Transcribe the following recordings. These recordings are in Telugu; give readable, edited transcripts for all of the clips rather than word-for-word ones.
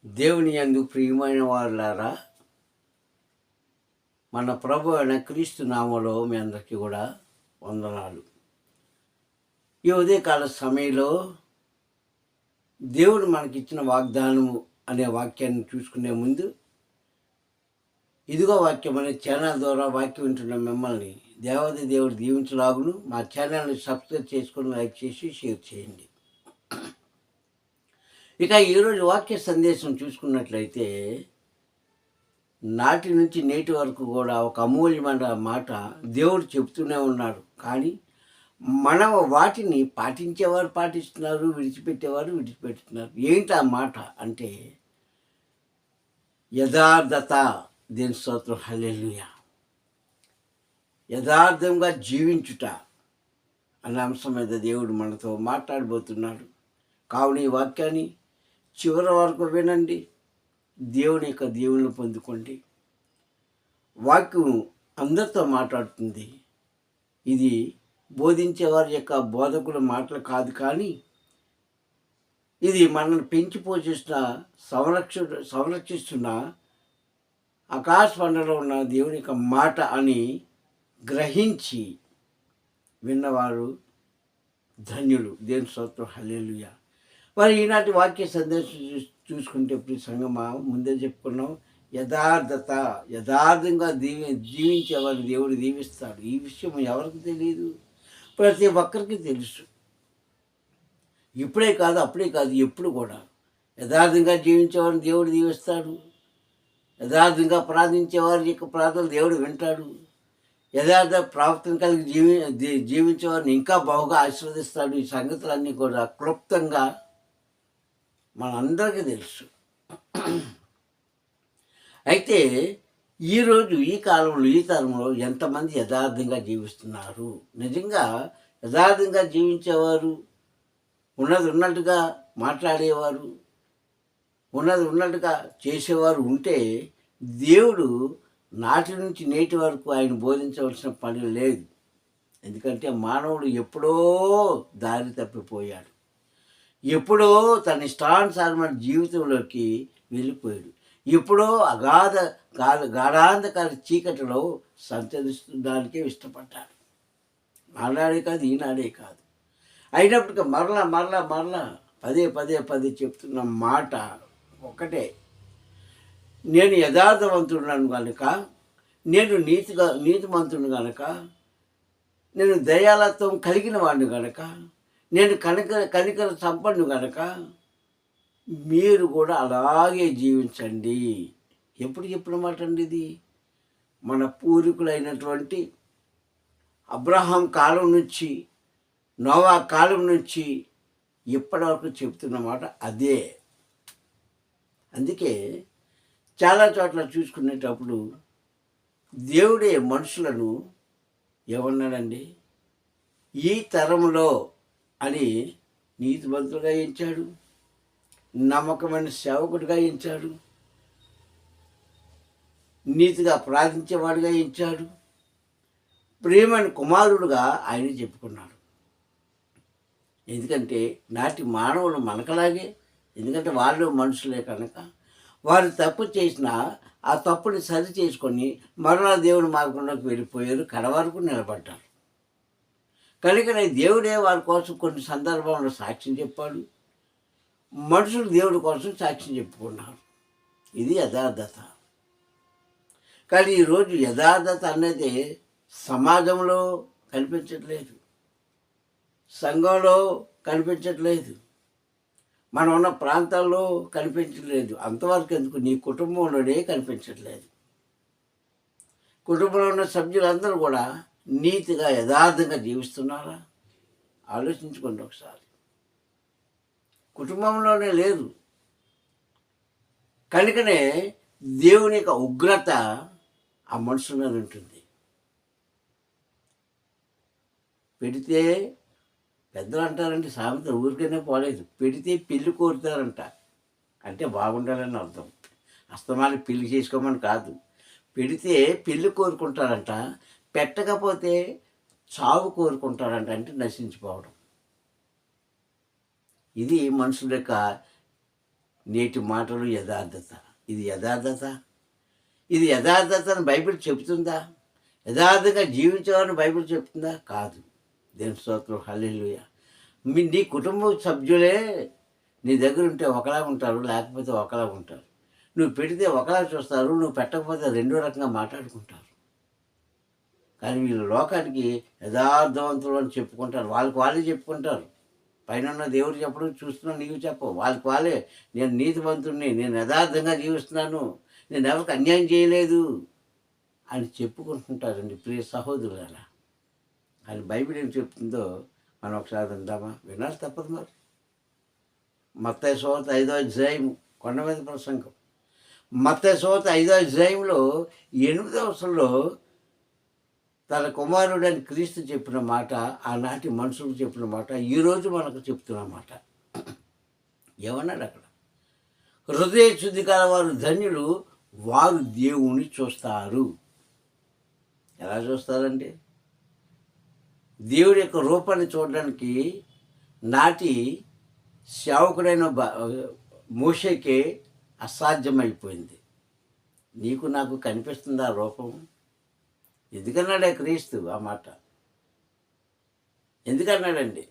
దేవుని యందు ప్రియమైన వారులారా, మన ప్రభు అయిన క్రీస్తు నామములో మీ అందరికీ కూడా వందనాలు. ఈ ఉదయకాల సమయంలో దేవుడు మనకిచ్చిన వాగ్దానము అనే వాక్యాన్ని చూసుకునే ముందు, ఇదిగో వాక్యం అనే ఛానల్ ద్వారా వాక్యం వింటున్న మిమ్మల్ని దేవాది దేవుడు దీవించలాగును. మా ఛానల్ని సబ్స్క్రైబ్ చేసుకొని లైక్ చేసి షేర్ చేయండి. ఇక ఈరోజు వాక్య సందేశం చూసుకున్నట్లయితే, నాటి నుంచి నేటి వరకు కూడా ఒక అమూల్యమైన మాట దేవుడు చెప్తూనే ఉన్నాడు. కానీ మనం వాటిని పాటించేవారు పాటిస్తున్నారు, విడిచిపెట్టేవారు విడిచిపెడుతున్నారు. ఏంటి ఆ మాట అంటే యథార్థత. దేని స్తోత్రం, హల్లెలూయా. యథార్థంగా జీవించుట అనే అంశం మీద దేవుడు మనతో మాట్లాడబోతున్నాడు. కావున ఈ వాక్యాన్ని చివరి వరకు వినండి, దేవుని యొక్క దీవెనలు పొందుకోండి. వాక్యం అందరితో మాట్లాడుతుంది. ఇది బోధించే వారి యొక్క బోధకుల మాటలు కాదు, కానీ ఇది మనల్ని పెంచి పోషిస్తున్న సంరక్షిస్తున్న ఆకాశమండలో ఉన్న దేవుని యొక్క మాట అని గ్రహించి విన్నవారు ధన్యులు. దేవుని స్తోత్రం, హల్లెలూయా. మరి ఈనాటి వాక్య సందేశం చూసుకుంటే ఇప్పుడు సంగమా ముందే చెప్పుకున్నాం, యథార్థంగా జీవించేవారు దేవుడు దీవిస్తాడు. ఈ విషయం ఎవరికి తెలియదు? ప్రతి ఒక్కరికి తెలుసు. ఇప్పుడే కాదు, అప్పుడే కాదు, ఎప్పుడు కూడా యథార్థంగా జీవించేవారిని దేవుడు దీవిస్తాడు. యథార్థంగా ప్రార్థించేవారి యొక్క ప్రార్థనలు దేవుడు వింటాడు. యథార్థ ప్రవర్తన కలిగి జీవించేవారిని ఇంకా బాగా ఆశీర్వదిస్తాడు. ఈ సంగతులన్నీ కూడా క్లుప్తంగా మనందరికీ తెలుసు. అయితే ఈరోజు ఈ కాలంలో, ఈ తరంలో ఎంతమంది యథార్థంగా జీవిస్తున్నారు? నిజంగా యథార్థంగా జీవించేవారు, ఉన్నది ఉన్నట్టుగా మాట్లాడేవారు, ఉన్నది ఉన్నట్టుగా చేసేవారు ఉంటే దేవుడు నాటి నుంచి నేటి వరకు ఆయన బోధించవలసిన పని లేదు. ఎందుకంటే మానవుడు ఎప్పుడో దారి తప్పిపోయాడు, ఎప్పుడో తన ఇష్టానుసారమైన జీవితంలోకి వెళ్ళిపోయాడు, ఎప్పుడో గాఢాంధకార చీకటిలో సంచరిస్తుందానికే ఇష్టపడ్డాడు. ఆనాడే కాదు, ఈనాడే కాదు. అయినప్పటికీ మరలా పదే చెప్తున్న మాట ఒకటే, నేను యథార్థవంతుడున్నాను కనుక, నేను నీతిమంతుడు కనుక, నేను దయాలత్వం కలిగిన వాడిని కనుక, నేను కనికర సంపన్ను కనుక మీరు కూడా అలాగే జీవించండి. ఎప్పుడు చెప్పిన మాట అండి ఇది? మన పూర్వీకులైనటువంటి అబ్రహాం కాలం నుంచి, నోవా కాలం నుంచి ఇప్పటివరకు చెప్తున్న మాట అదే. అందుకే చాలా చోట్ల చూసుకునేటప్పుడు దేవుడే మనుషులను ఏమన్నాడండి? ఈ తరంలో అని నీతిమంతులుగా ఎంచాడు, నమ్మకమైన సేవకుడిగా ఎంచాడు, నీతిగా ప్రార్థించేవాడిగా ఎంచాడు, ప్రియమైన కుమారుడుగా ఆయన చెప్పుకున్నాడు. ఎందుకంటే నాటి మానవులు మనకలాగే, ఎందుకంటే వాళ్ళు మనుషులే కనుక, వారు తప్పు చేసినా ఆ తప్పుని సరి చేసుకొని మరలా దేవుని మార్గంలోకి వెళ్ళిపోయారు, కడవరకు నిలబడ్డారు. కనుకనే దేవుడే వారి కోసం కొన్ని సందర్భంలో సాక్ష్యం చెప్పాడు, మనుషులు దేవుడి కోసం సాక్ష్యం చెప్పుకున్నారు. ఇది యథార్థత. కానీ ఈరోజు యథార్థత అనేది సమాజంలో కనిపించట్లేదు, సంఘంలో కనిపించట్లేదు, మనం ఉన్న ప్రాంతాల్లో కనిపించట్లేదు. అంతవరకు ఎందుకు, నీ కుటుంబంలోనే కనిపించట్లేదు. కుటుంబంలో ఉన్న సభ్యులందరూ కూడా నీతిగా యథార్థంగా జీవిస్తున్నారా? ఆలోచించుకోండి ఒకసారి. కుటుంబంలోనే లేదు. కనుకనే దేవుని యొక్క ఉగ్రత ఆ మనుషుల మీద ఉంటుంది. పెడితే పెద్దలు అంటారంటే సామెత ఊరికనే పోలేదు, పెడితే పెళ్లి కోరుతారంట. అంటే బాగుండాలని అర్థం. అస్తమాన్ని పెళ్లి చేసుకోమని కాదు, పెడితే పెళ్లి కోరుకుంటారంట, పెట్టకపోతే చావు కోరుకుంటారంట, అంటే నశించిపోవడం. ఇది మనుషుల యొక్క నేటి మాటలు యథార్థత. ఇది యథార్థత? ఇది యథార్థతను బైబిల్ చెబుతుందా? యథార్థంగా జీవించాలని బైబిల్ చెప్తుందా? కాదు. దేవుని స్తోత్రం, హల్లెలూయా. నీ కుటుంబ సభ్యులే నీ దగ్గర ఉంటే ఒకలాగా ఉంటారు, లేకపోతే ఒకలాగా ఉంటారు. నువ్వు పెడితే ఒకలా చూస్తారు, నువ్వు పెట్టకపోతే రెండో రకంగా మాట్లాడుకుంటారు. కానీ వీళ్ళు లోకానికి యథార్థవంతులు అని చెప్పుకుంటారు, వాళ్ళకి వాళ్ళే చెప్పుకుంటారు. పైన దేవుడు చెప్పడం చూస్తున్నా, నీవు చెప్పవు. వాళ్ళకి వాళ్ళే నేను నీతివంతుడిని, నేను యథార్థంగా జీవిస్తున్నాను, నేను ఎవరికి అన్యాయం చేయలేదు అని చెప్పుకుంటుంటారండి ప్రియ సహోదరులారా. అని బైబిల్ ఏం చెప్తుందో మనం ఒకసారి విందామా? వినాలి, తప్పదు మరి. మత్తయి సువార్త 5వ అధ్యాయం, కొండ మీద ప్రసంగం. మత్తయి సువార్త 5వ అధ్యాయంలో 8వ వచనంలో తన కుమారుడని క్రీస్తు చెప్పిన మాట, ఆనాటి మనుషులకు చెప్పిన మాట, ఈరోజు మనకు చెప్తున్న మాట. ఏమన్నాడు అక్కడ? హృదయ శుద్ధి కలవారు ధన్యులు, వారు దేవుని చూస్తారు. ఎలా చూస్తారండి? దేవుడి యొక్క రూపాన్ని చూడడానికి నాటి సేవకుడైన మోషేకే అసాధ్యమైపోయింది. నీకు నాకు కనిపిస్తుంది ఆ రూపం? ఎందుకన్నాడే క్రీస్తు ఆ మాట? ఎందుకన్నాడండి?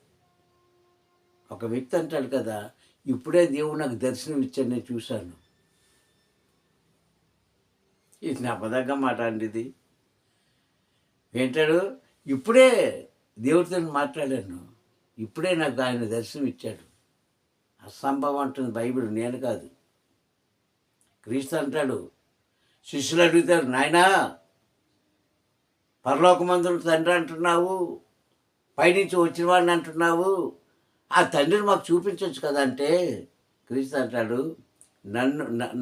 ఒక వ్యక్తి అంటాడు కదా, ఇప్పుడే దేవుడు నాకు దర్శనం ఇచ్చాడు, నేను చూశాను. ఇది నమ్మదగ్గ మాట అండి. ఇది ఏంటాడు? ఇప్పుడే దేవుడితో మాట్లాడాను, ఇప్పుడే నాకు ఆయన దర్శనం ఇచ్చాడు. అసంభవం అంటుంది బైబిల్, నేను కాదు. క్రీస్తు అంటాడు, శిష్యులు అడుగుతారు, నాయనా పరలోకమందుల తండ్రి అంటున్నావు, పైనుంచి వచ్చిన వాడిని అంటున్నావు, ఆ తండ్రిని మాకు చూపించవచ్చు కదా అంటే, క్రీస్తు అంటాడు,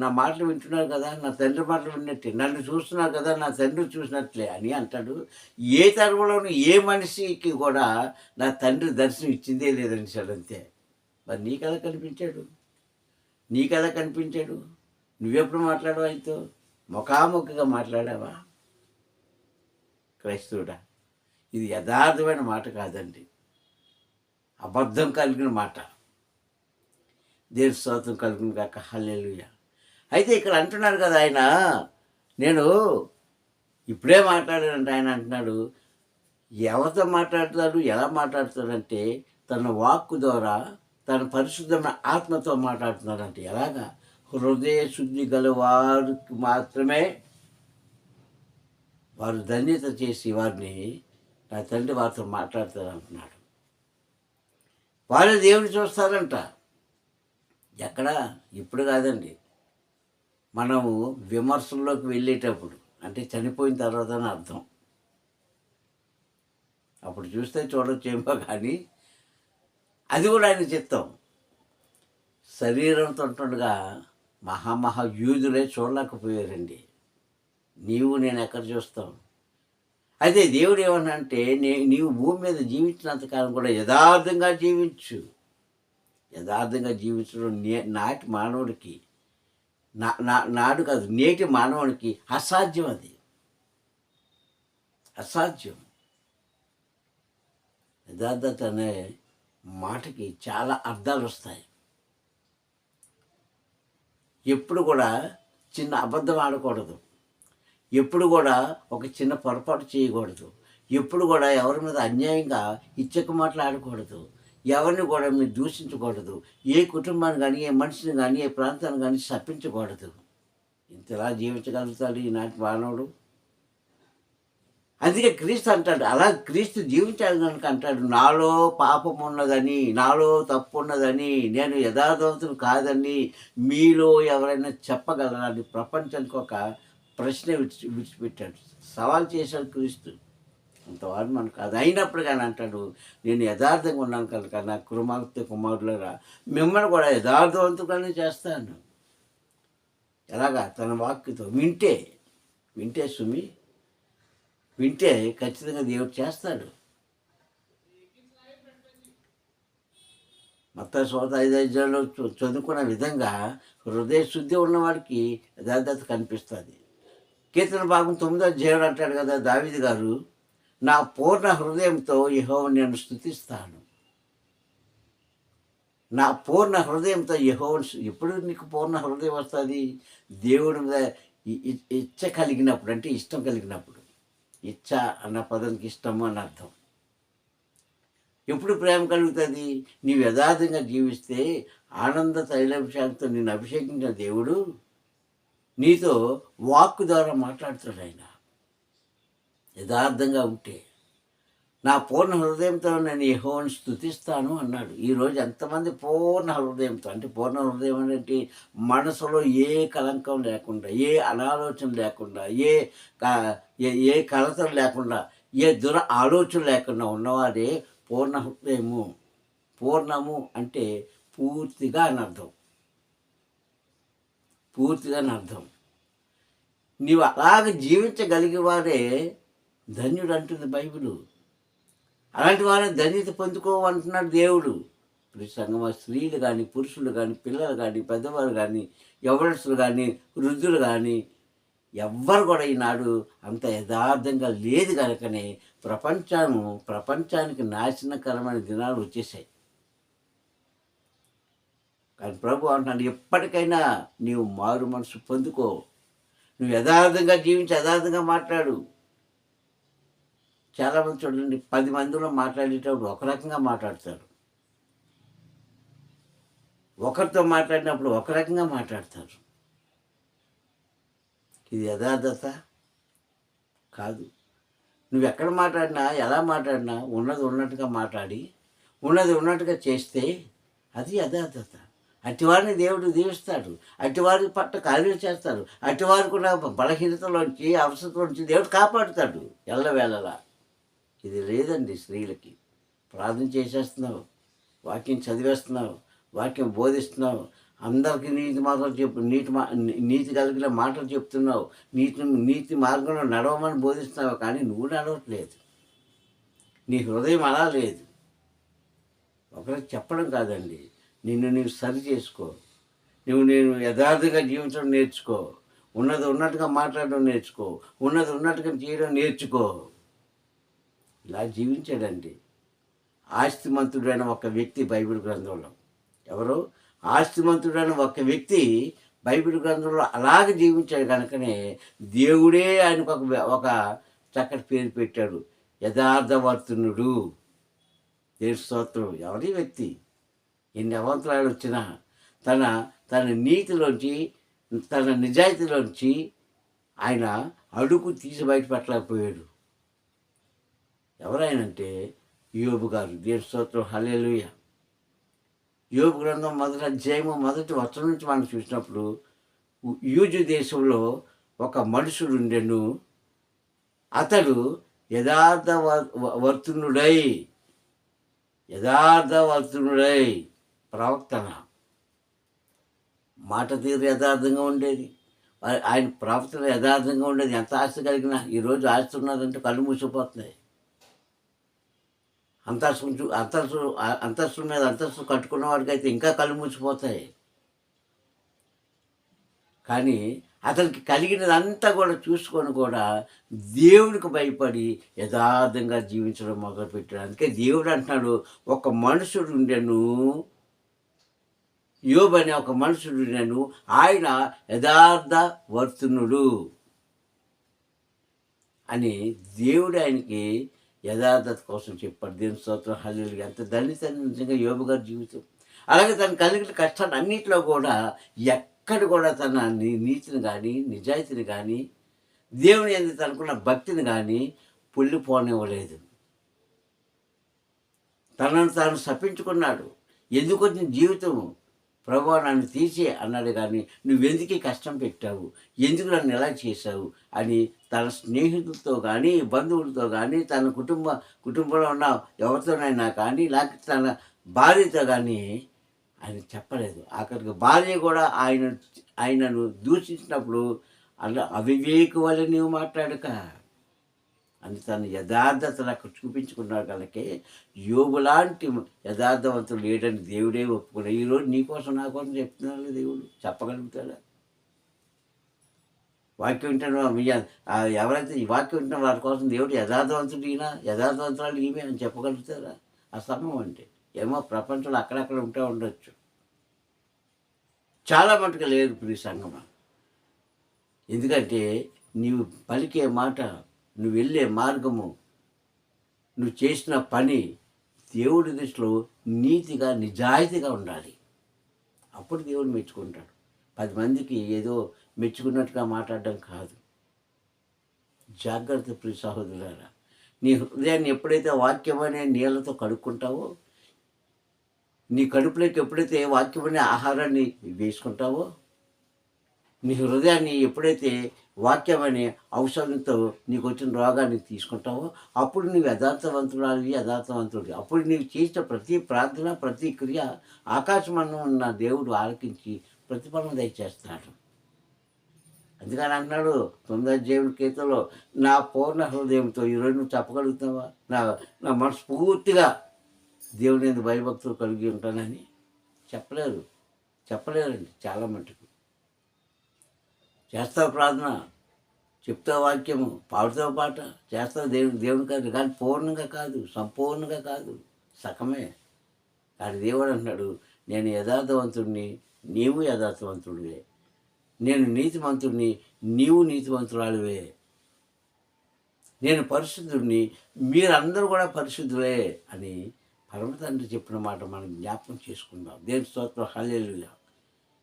నా మాటలు వింటున్నారు కదా, నా తండ్రి మాటలు విన్నట్టే, నన్ను చూస్తున్నారు కదా, నా తండ్రి చూసినట్లే అని అంటాడు. ఏ తరంలోనూ ఏ మనిషికి కూడా నా తండ్రి దర్శనం ఇచ్చిందే లేదనిసాడు, అంతే. మరి నీకెలా కనిపించాడు? నీకెలా కనిపించాడు? నువ్వెప్పుడు మాట్లాడవు ఆయనతో? ముఖాముఖిగా మాట్లాడావా? క్రైస్తవుడా, ఇది యథార్థమైన మాట కాదండి, అబద్ధం కలిగిన మాట. దేవుని స్తోత్రం కలుగును గాక, హల్లెలూయా. అయితే ఇక్కడ అంటున్నాడు కదా ఆయన, నేను ఇప్పుడే మాట్లాడానంటే ఆయన అంటున్నాడు, ఎవరితో మాట్లాడతాడు, ఎలా మాట్లాడతాడంటే తన వాక్కు ద్వారా, తన పరిశుద్ధమైన ఆత్మతో మాట్లాడుతున్నాడంటే. ఎలాగా? హృదయ శుద్ధి గల వారికి మాత్రమే వారు ధన్యత చేసి వారిని నా తండ్రి వారితో మాట్లాడతారు అంటున్నాడు. వాళ్ళు దేవుని చూస్తారంట. ఎక్కడ? ఇప్పుడు కాదండి, మనము విమర్శల్లోకి వెళ్ళేటప్పుడు, అంటే చనిపోయిన తర్వాత అని అర్థం. అప్పుడు చూస్తే చూడొచ్చేమో, కానీ అది కూడా ఆయన చిత్తం. శరీరంతో ఉంటుండగా మహాయూదులే చూడలేకపోయారండి. నీవు నేను ఎక్కడ చూస్తాం? అయితే దేవుడు ఏమన్నా అంటే, నీవు భూమి మీద జీవించినంతకాలం కూడా యథార్థంగా జీవించు. యథార్థంగా జీవించడం నాటి మానవుడికి, నాడు కాదు, నేటి మానవుడికి అసాధ్యం. అది అసాధ్యం. యథార్థత అనే మాటకి చాలా అర్థాలు వస్తాయి. ఎప్పుడు కూడా చిన్న అబద్ధం ఆడకూడదు, ఎప్పుడు కూడా ఒక చిన్న పొరపాటు చేయకూడదు, ఎప్పుడు కూడా ఎవరి మీద అన్యాయంగా ఇచ్చక మాట్లాడకూడదు, ఎవరిని కూడా మీరు దూషించకూడదు, ఏ కుటుంబాన్ని కానీ, ఏ మనిషిని కానీ, ఏ ప్రాంతాన్ని కానీ శపించకూడదు. ఇంతలా జీవించగలుగుతాడు ఈనాటి మానవుడు. అందుకే క్రీస్తు అంటాడు, అలా క్రీస్తు జీవించాడు కనుక అంటాడు, నాలో పాపం ఉన్నదని, నాలో తప్పు ఉన్నదని, నేను యథార్థవంతుడు కాదని మీలో ఎవరైనా చెప్పగలరని ప్రపంచానికి ఒక ప్రశ్న విడిచిపెట్టాడు, సవాల్ చేశాడు క్రీస్తు. అంతవాడు మనకు కాదు. అయినప్పుడు కానీ అంటాడు, నేను యథార్థంగా ఉన్నాను కనుక నా కుమారులరా మిమ్మల్ని కూడా యథార్థవంతుగానే చేస్తాను. ఎలాగా? తన వాక్యతో వింటే సుమి, వింటే ఖచ్చితంగా దేవుడు చేస్తాడు. మత్తయి సువార్త 5వ అధ్యాయంలో చదువుకున్న విధంగా హృదయ శుద్ధి ఉన్నవాడికి యథార్థత కనిపిస్తుంది. కీర్తన భాగం 9వ అధ్యాయం అంటాడు కదా దావీదు గారు, నా పూర్ణ హృదయంతో యెహోవాను నేను స్తుతిస్తాను. నా పూర్ణ హృదయంతో యెహోవాను ఎప్పుడు నీకు పూర్ణ హృదయం వస్తుంది? దేవుడి మీద ఇచ్చ కలిగినప్పుడు, అంటే ఇష్టం కలిగినప్పుడు. ఇచ్చ అన్న పదానికి ఇష్టము అని అర్థం. ఎప్పుడు ప్రేమ కలుగుతుంది? నీవు యథార్థంగా జీవిస్తే ఆనంద తైలాభిషేకంతో నిన్ను అభిషేకించిన దేవుడు నీతో వాక్కు ద్వారా మాట్లాడుతాడు ఆయన. యథార్థంగా ఉంటే నా పూర్ణ హృదయంతో నేను యెహోవాను స్తుతిస్తాను అన్నాడు. ఈరోజు ఎంతమంది పూర్ణ హృదయంతో, అంటే పూర్ణ హృదయం అంటే మనసులో ఏ కలంకం లేకుండా, ఏ అనాలోచన లేకుండా, ఏ కలతలు లేకుండా, ఏ ఆలోచన లేకుండా ఉన్నవాడే పూర్ణ హృదయము. పూర్ణము అంటే పూర్తిగా అని అర్థం. పూర్తిగా అని అర్థం. నీవు అలాగ జీవించగలిగేవాడే ధన్యుడు అంటుంది బైబిలు. అలాంటి వారిని ధన్యత పొందుకోమంటున్నాడు దేవుడు. ఇప్పుడు సంగమ స్త్రీలు కానీ, పురుషులు కానీ, పిల్లలు కానీ, పెద్దవారు కానీ, యవ్వనస్తులు కానీ, వృద్ధులు కానీ, ఎవ్వరు కూడా ఈనాడు అంత యథార్థంగా లేదు కనుకనే ప్రపంచానికి నాశనకరమైన దినాలు వచ్చేసాయి. కానీ ప్రభు అంటున్నాడు, ఎప్పటికైనా నీవు మారు మనసు పొందుకో, నువ్వు యథార్థంగా జీవించి యథార్థంగా మాట్లాడు. చాలామంది చూడండి, 10 మందిలో మాట్లాడేటప్పుడు ఒక రకంగా మాట్లాడతారు, ఒకరితో మాట్లాడినప్పుడు ఒక రకంగా మాట్లాడతారు. ఇది యథార్థత కాదు. నువ్వు ఎక్కడ మాట్లాడినా, ఎలా మాట్లాడినా ఉన్నది ఉన్నట్టుగా మాట్లాడి, ఉన్నది ఉన్నట్టుగా చేస్తే అది యథార్థత. అటివారిని దేవుడు దీవిస్తాడు, అటివారి పట్ల కార్యాలు చేస్తాడు, అటివారికి ఉన్న బలహీనతలోంచి, అవసరంలోంచి దేవుడు కాపాడుతాడు ఎల్లవేళలా. ఇది లేదండి స్త్రీలకి. ప్రార్థన చేసేస్తున్నావు, వాక్యం చదివేస్తున్నావు, వాక్యం బోధిస్తున్నావు, అందరికీ నీతి కలిగిన మాటలు చెప్తున్నావు, నీతి మార్గంలో నడవమని బోధిస్తున్నావు, కానీ నువ్వు నడవట్లేదు. నీ హృదయం అలా లేదు. ఒకరికి చెప్పడం కాదండి, నిన్ను నీవు సరి చేసుకో. నేను యథార్థంగా జీవించడం నేర్చుకో, ఉన్నది ఉన్నట్టుగా మాట్లాడడం నేర్చుకో, ఉన్నది ఉన్నట్టుగా చేయడం నేర్చుకో. ఇలా జీవించాడండి ఆస్తిమంతుడైన ఒక వ్యక్తి బైబిల్ గ్రంథంలో. ఎవరు? ఆస్తిమంతుడైన ఒక వ్యక్తి బైబిల్ గ్రంథంలో అలాగే జీవించాడు కనుకనే దేవుడే ఆయనకు ఒక చక్కటి పేరు పెట్టాడు, యథార్థవర్తనుడు. దేవుని స్తోత్రం. ఎవరి వ్యక్తి ఎన్ని అవంతరాలు వచ్చినా తన నీతిలోంచి, తన నిజాయితీలోంచి ఆయన అడుగు తీసి బయటపెట్టలేకపోయాడు. ఎవరైనంటే యోబు గారు. దేవుని స్తోత్రం. హల్లెలూయా. యోబు గ్రంథం మొదటి అధ్యాయము మొదటి వచనం నుంచి మనం చూసినప్పుడు, యూజు దేశంలో ఒక మనుషుడు ఉండెను, అతడు యథార్థవర్తనుడై ప్రవక్తన. మాట తీరు యథార్థంగా ఉండేది, ఆయన ప్రవక్తన యథార్థంగా ఉండేది. ఎంత ఆస్తి కలిగినా, ఈరోజు ఆస్తి ఉన్నదంటే కళ్ళు మూసిపోతున్నాయి. అంతస్తు మీద అంతస్తు కట్టుకున్న వాడికైతే ఇంకా కళ్ళు మూసిపోతాయి. కానీ అతనికి కలిగినదంతా కూడా చూసుకొని కూడా దేవుడికి భయపడి యథార్థంగా జీవించడం మొదలుపెట్టాడు. అందుకే దేవుడు అంటున్నాడు, ఒక మనుషుడు ఉండెను, యోబు అనే ఒక మనుషుడు ఉండెను, ఆయన యథార్థవర్తనుడు అని దేవుడు ఆయనకి యథార్థత కోసం చెప్పాడు. దేవుని స్తోత్రం. హల్లెలూయా. ఎంత ధన్యత నిజంగా యోబు గారి జీవితం. అలాగే తను కలిగిన కష్టాలు అన్నింటిలో కూడా ఎక్కడ కూడా తన నీతిని కానీ, నిజాయితీని కానీ, దేవుని యందు తనకున్న భక్తిని కానీ పొల్లిపోనివ్వలేదు. తనను తాను శపించుకున్నాడు. ఎందుకు వచ్చిన జీవితము? ప్రభువా నన్ను తీసే అన్నాడు. కానీ నువ్వెందుకు కష్టం పెట్టావు, ఎందుకు నన్ను ఎలా చేశావు అని తన స్నేహితులతో కానీ, బంధువులతో కానీ, తన కుటుంబంలో ఉన్న ఎవరితోనైనా కానీ, లేకపోతే తన భార్యతో కానీ ఆయన చెప్పలేదు. ఆఖరికి భార్య కూడా ఆయనను దూషించినప్పుడు అలా అవివేకు వల్ల నీవు మాట్లాడక అని తను యథార్థతను అక్కడ చూపించుకున్నాడు. కనుకే యోబు లాంటి యథార్థవంతులు లేడని దేవుడే ఒప్పుకున్నాడు. ఈరోజు నీకోసం నా కోసం చెప్తున్నాడు దేవుడు. చెప్పగలుగుతాడా? వాక్యం వింటాను ఎవరైతే ఈ వాక్యం వింటారో వారి కోసం దేవుడు యథార్థవంతుడు ఈయన, యథార్థవంతురాలు ఈమె అని చెప్పగలుగుతారా? అసమం అంటే ఏమో ప్రపంచంలో అక్కడక్కడ ఉంటూ ఉండొచ్చు. చాలా మటుకు లేదు ప్రియ సంగమా. ఎందుకంటే నీవు పలికే మాట, నువ్వు వెళ్ళే మార్గము, నువ్వు చేసిన పని దేవుడి దృష్టిలో నీతిగా నిజాయితీగా ఉండాలి. అప్పుడు దేవుడు మెచ్చుకుంటాడు. 10 మందికి ఏదో మెచ్చుకున్నట్టుగా మాట్లాడడం కాదు. జాగ్రత్త ప్రియ సహోదరులారా. నీ హృదయాన్ని ఎప్పుడైతే వాక్యం అనే నీళ్ళతో కడుక్కుంటావో, నీ కడుపులోకి ఎప్పుడైతే వాక్యం అనే ఆహారాన్ని వేసుకుంటావో, నీ హృదయాన్ని ఎప్పుడైతే వాక్యం అనే ఔషధంతో నీకు వచ్చిన రోగాన్ని తీసుకుంటావో, అప్పుడు నువ్వు యథార్థవంతురాలివి, యథార్థవంతుడివి. అప్పుడు నీవు చేసిన ప్రతి ప్రార్థన, ప్రతి క్రియ ఆకాశమందు ఉన్న దేవుడు ఆలకించి ప్రతిఫలం దయచేస్తాడు. అందుకని అంటున్నాడు 9వ అధ్యాయం కీర్తనలో, నా పూర్ణ హృదయంతో ఈరోజు నువ్వు చెప్పగలుగుతావా? నా నా మనస్ఫూర్తిగా దేవుని యందు భయభక్తులు కలిగి ఉంటానని చెప్పలేరండి చాలా మటుకు. చేస్తావు ప్రార్థన, చెప్తావు వాక్యము, పాడుతావు పాట, చేస్తావు దేవుని కాదు, కానీ పూర్ణంగా కాదు, సంపూర్ణంగా కాదు, సగమే. కానీ దేవుడు అంటున్నాడు, నేను యథార్థవంతుడిని, నీవు యథార్థవంతుడివే. నేను నీతిమంతుడిని, నీవు నీతిమంతురాలివే. నేను పరిశుద్ధుడిని, మీరందరూ కూడా పరిశుద్ధులే అని పరమ తండ్రి చెప్పిన మాట మనం జ్ఞాపకం చేసుకుందాం. దేవుని స్తోత్రం, హల్లెలూయా.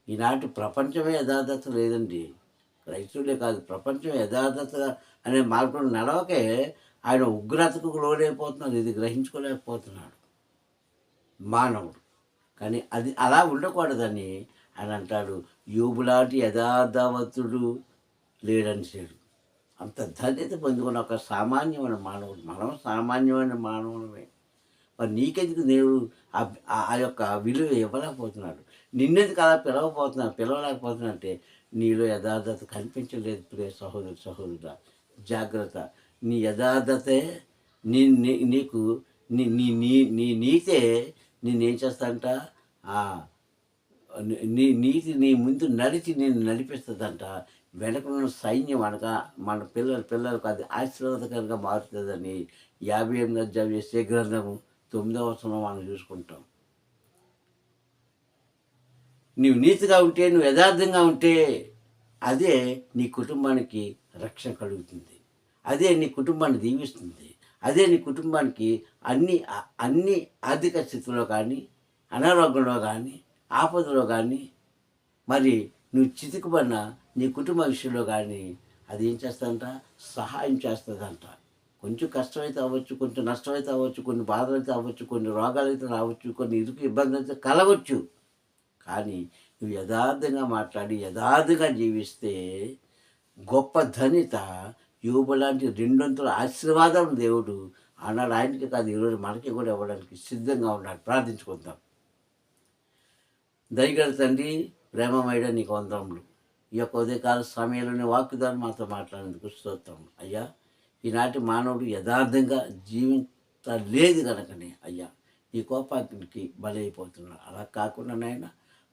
ఈనాటి ప్రపంచమే యథార్థత లేదండి. క్రైస్తవులే కాదు, ప్రపంచం యథార్థత అనే మార్గంలో నడవకే ఆయన ఉగ్రతకు లోనైపోతున్నాడు. ఇది గ్రహించుకోలేకపోతున్నాడు మానవుడు. కానీ అది అలా ఉండకూడదని ఆయన అంటాడు, యోబులాంటి యథార్థవంతుడు లేడని చెడు. అంత ధన్యత పొందుకున్న ఒక సామాన్యమైన మానవుడు. మనం సామాన్యమైన మానవులమే. మరి నీకెందుకు దేవుడు ఆ యొక్క విలువ ఇవ్వలేకపోతున్నాడు? నిన్నెందుకు అలా పిలవలేకపోతున్నా నీలో యథార్థత కనిపించలేదు ప్రియ సహోదరుడా. జాగ్రత్త. నీ యథార్థతే నీకు నీ నీతే నేనేం చేస్తాంట, నీ నీతి నీ ముందు నడిచి నేను నడిపిస్తుందంట. వెనకనున్న సైన్యం అనగా మన పిల్లలకు అది ఆశీర్వాదకరంగా మారుతుందని 58వ అధ్యాయం యెషయా గ్రంథము 9వ వచనం మనం చూసుకుంటాం. నీవు నీతిగా ఉంటే, నువ్వు యథార్థంగా ఉంటే అదే నీ కుటుంబానికి రక్షణ కలుగుతుంది. అదే నీ కుటుంబాన్ని దీవిస్తుంది. అదే నీ కుటుంబానికి అన్ని ఆర్థిక స్థితిలో కానీ, అనారోగ్యంలో కానీ, ఆపదలో కానీ, మరి నువ్వు చితికిపడిన నీ కుటుంబ విషయంలో కానీ అది ఏం చేస్తుందంట, సహాయం చేస్తుందంట. కొంచెం కష్టమైతే అవ్వచ్చు, కొంచెం నష్టమైతే అవ్వచ్చు, కొన్ని బాధలు అయితే అవ్వచ్చు, కొన్ని రోగాలు అయితే రావచ్చు, కొన్ని ఇబ్బందులు అయితే కలవచ్చు. కానీ నువ్వు యథార్థంగా మాట్లాడి యథార్థంగా జీవిస్తే గొప్ప ధన్యత, యోబు లాంటి 200 ఆశీర్వాదం దేవుడు ఆనాడు ఆయనకి కాదు, ఈరోజు మనకి కూడా ఇవ్వడానికి సిద్ధంగా ఉన్నాడు. ప్రార్థించుకుందాం. దయగల తండ్రి, ప్రేమమయ్య, నీకు వందనములు. ఈ యొక్క ఉదయకాల సమయంలోనే వాక్కుదారు మాతో మాట్లాడేందుకు స్తోత్రం అయ్యా. ఈనాటి మానవుడు యథార్థంగా జీవించలేదు కనుకనే అయ్యా నీ కోపానికి బలైపోతున్నాడు. అలా కాకుండా నాయన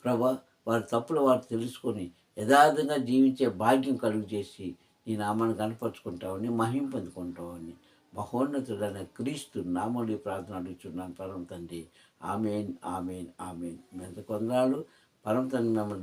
ప్రభా, వారి తప్పులు వారు తెలుసుకొని యథార్థంగా జీవించే భాగ్యం కలుగు చేసి నీ నామాన్ని కనపరుచుకుంటామని, మహిమ పొందుకుంటామని మహోన్నతుడైన క్రీస్తు నామములో ప్రార్థన అడుగుచున్నాను పరమ తండ్రి. ఆమేన్, ఆమేన్, ఆమేన్. మీ కొందనాలు పరమ తండ్రి.